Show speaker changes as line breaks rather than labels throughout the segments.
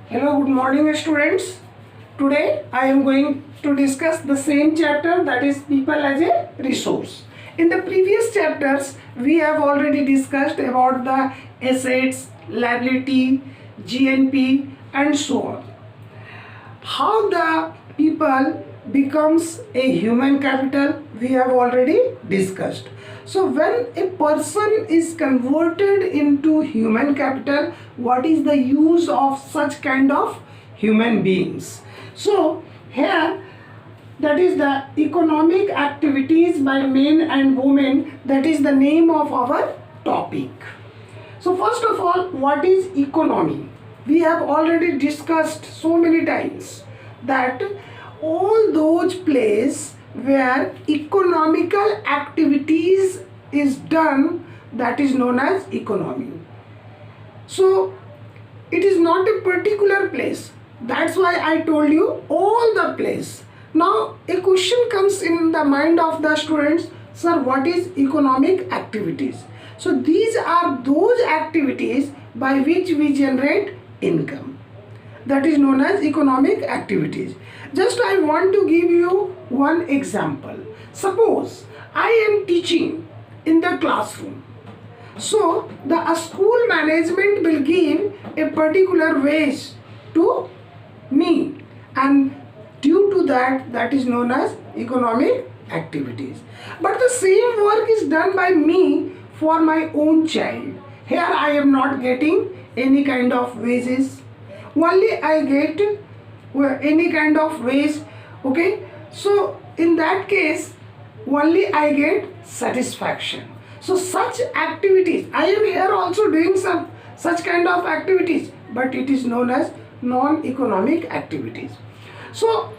Hello, good morning students. Today I am going to discuss the same chapter, that is people as a resource. In the previous chapters we have already discussed about the assets, liability, GNP and so on. How the people becomes a human capital we have already discussed. So when a person is converted into human capital, what is the use of such kind of human beings? So here, that is the economic activities by men and women, that is the name of our topic. So first of all, what is economy? We have already discussed so many times that all those places where economical activities is done, that is known as economy. So it is not a particular place. That's why I told you all the place. Now a question comes in the mind of the students, sir, what is economic activities? So these are those activities by which we generate income. That is known as economic activities. Just I want to give you one example. Suppose I am teaching in the classroom. So the school management will give a particular wage to me, and due to that, that is known as economic activities. But the same work is done by me for my own child. Here I am not getting any kind of wages. Only I get any kind of wage. Okay. So in that case, only I get satisfaction. So such activities, I am here also doing some such kind of activities, but it is known as non-economic activities. So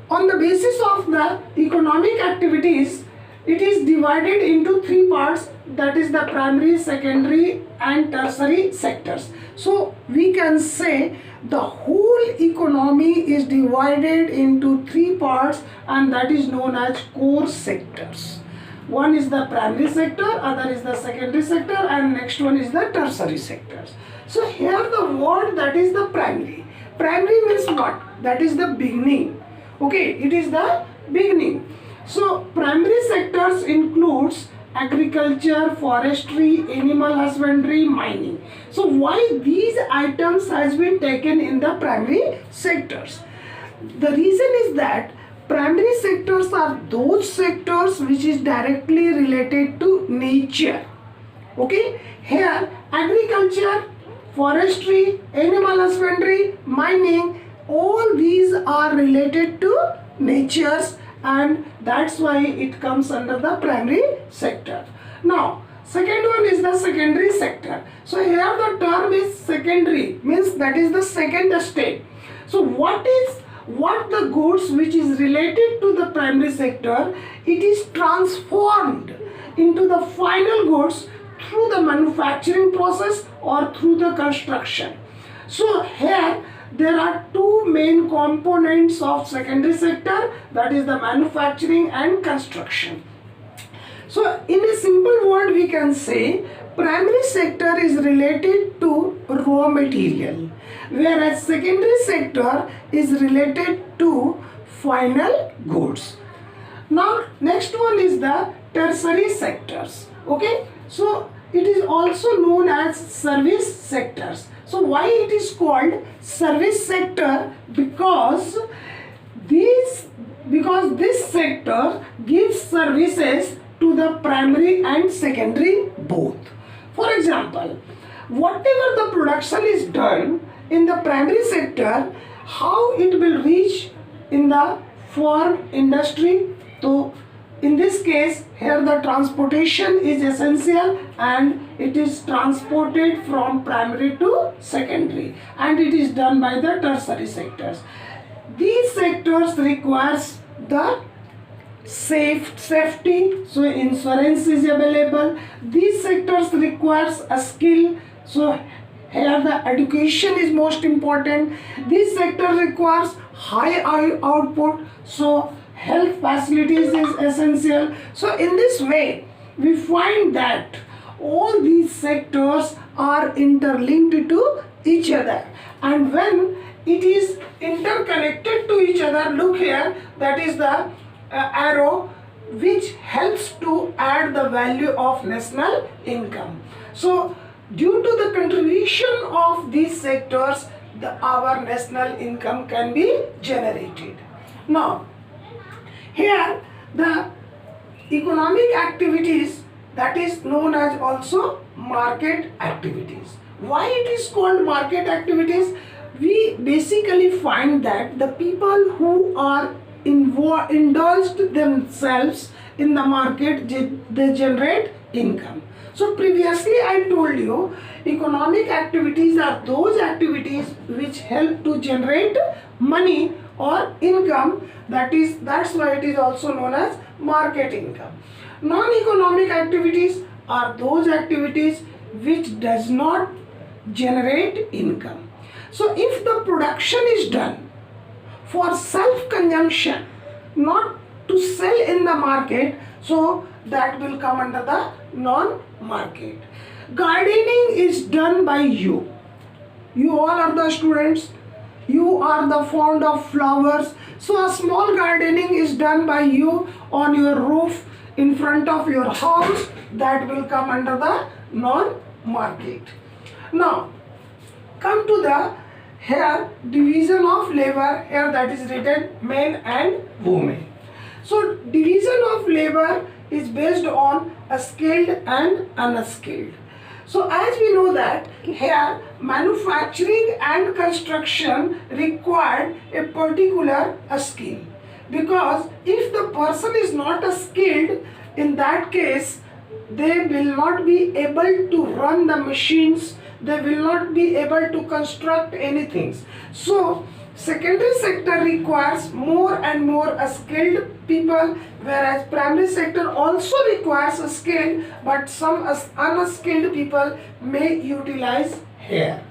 on the basis of the economic activities, it is divided into three parts, that is the primary, secondary and tertiary sectors. So we can say the whole economy is divided into three parts, and that is known as core sectors. One is the primary sector, other is the secondary sector, and next one is the tertiary sectors. So here the word, that is the primary. Primary means what? That is the beginning. Okay, it is the beginning. So primary sectors includes agriculture, forestry, animal husbandry, mining. So why these items has been taken in the primary sectors? The reason is that primary sectors are those sectors which is directly related to nature. Okay, here agriculture, forestry, animal husbandry, mining, all these are related to natures, and that's why it comes under the primary sector. Now second one is the secondary sector. So here the term is secondary, means that is the second step. So what the goods which is related to the primary sector, it is transformed into the final goods through the manufacturing process or through the construction. So here there are two main components of secondary sector, that is the manufacturing and construction. So in a simple word we can say primary sector is related to raw material, whereas secondary sector is related to final goods. Now next one is the tertiary sectors. Okay, so it is also known as service sectors. So why it is called service sector? Because this sector gives services to the primary and secondary both. For example, whatever the production is done in the primary sector, how it will reach in the farm industry. So in this case, here the transportation is essential, and it is transported from primary to secondary, and it is done by the tertiary sectors. These sectors requires the safety, so insurance is available. These sectors requires a skill, so here the education is most important. This sector requires high output, so health facilities is essential. So in this way we find that all these sectors are interlinked to each other, and when it is interconnected to each other, look here, that is the arrow which helps to add the value of national income. So due to the contribution of these sectors, our national income can be generated. Now here the economic activities, that is known as also market activities. Why it is called market activities? We basically find that the people who are indulged themselves in the market, they generate income. So previously I told you, economic activities are those activities which help to generate money or income. That's why it is also known as market income. Non-economic activities are those activities which does not generate income. So if the production is done for self-consumption, not to sell in the market, so that will come under the non-market. Gardening is done by you. You all are the students. You are the fond of flowers. So a small gardening is done by you on your roof in front of your house. That will come under the non-market. Now come to the here division of labor. Here that is written men and women. So division of labor is based on a skilled and unskilled. So as we know that here manufacturing and construction required a particular skill, because if the person is not a skilled, in that case they will not be able to run the machines, they will not be able to construct anything. So secondary sector requires more and more skilled people, whereas primary sector also requires a skill, but some unskilled people may utilize here.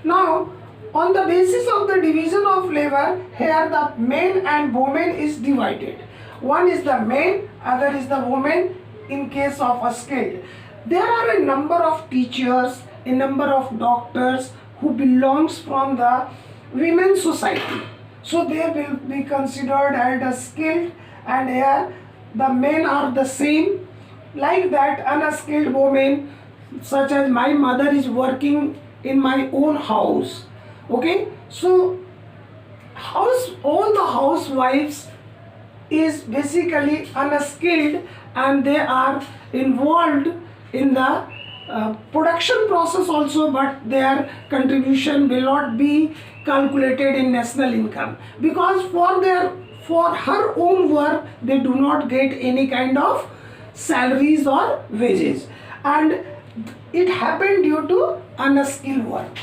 Now on the basis of the division of labor, here the men and women is divided. One is the men, other is the woman in case of a skilled. There are a number of teachers, a number of doctors who belongs from the women's society. So they will be considered as skilled, and here the men are the same. Like that, unskilled women, such as my mother is working in my own house. Okay, so all the housewives is basically unskilled, and they are involved in the production process also, but their contribution will not be calculated in national income, because for her own work they do not get any kind of salaries or wages, and it happened due to unskilled work.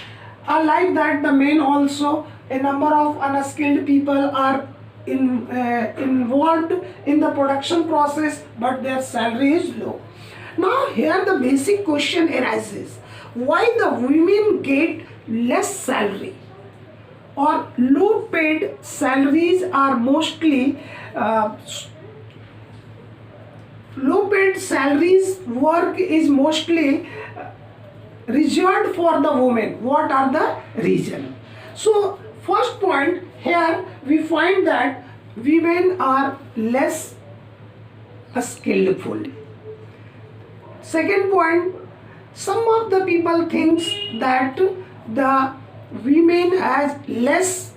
Like that, the men also, a number of unskilled people are involved in the production process, but their salary is low. Now here the basic question arises, why the women get less salary or low paid salaries are mostly low paid salaries work is mostly reserved for the women. What are the reasons? So first point, here we find that women are less skillful. Second point, some of the people thinks that the women has less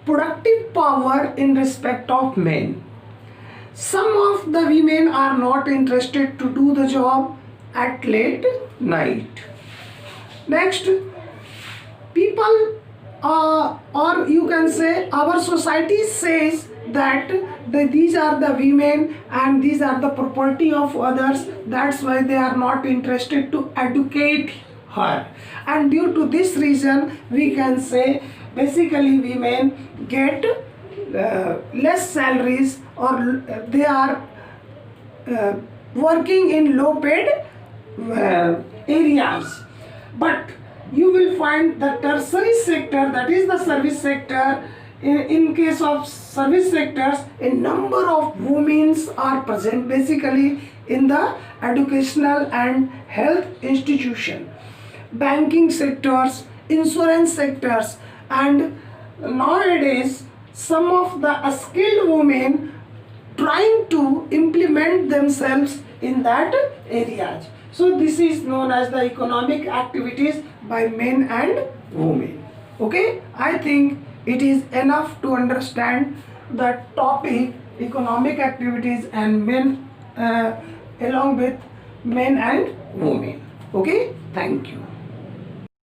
productive power in respect of men. Some of the women are not interested to do the job at late night. Next, people or you can say our society says that these are the women and these are the property of others. That's why they are not interested to educate her. And due to this reason, we can say basically women get less salaries, or they are working in low paid areas. But you will find the tertiary sector, that is the service sector. In case of service sectors, a number of women are present basically in the educational and health institution. banking sectors, insurance sectors, and nowadays some of the skilled women trying to implement themselves in that areas. So this is known as the economic activities by men and women. Okay, I think it is enough to understand the topic economic activities and men along with men and women. Okay, thank you.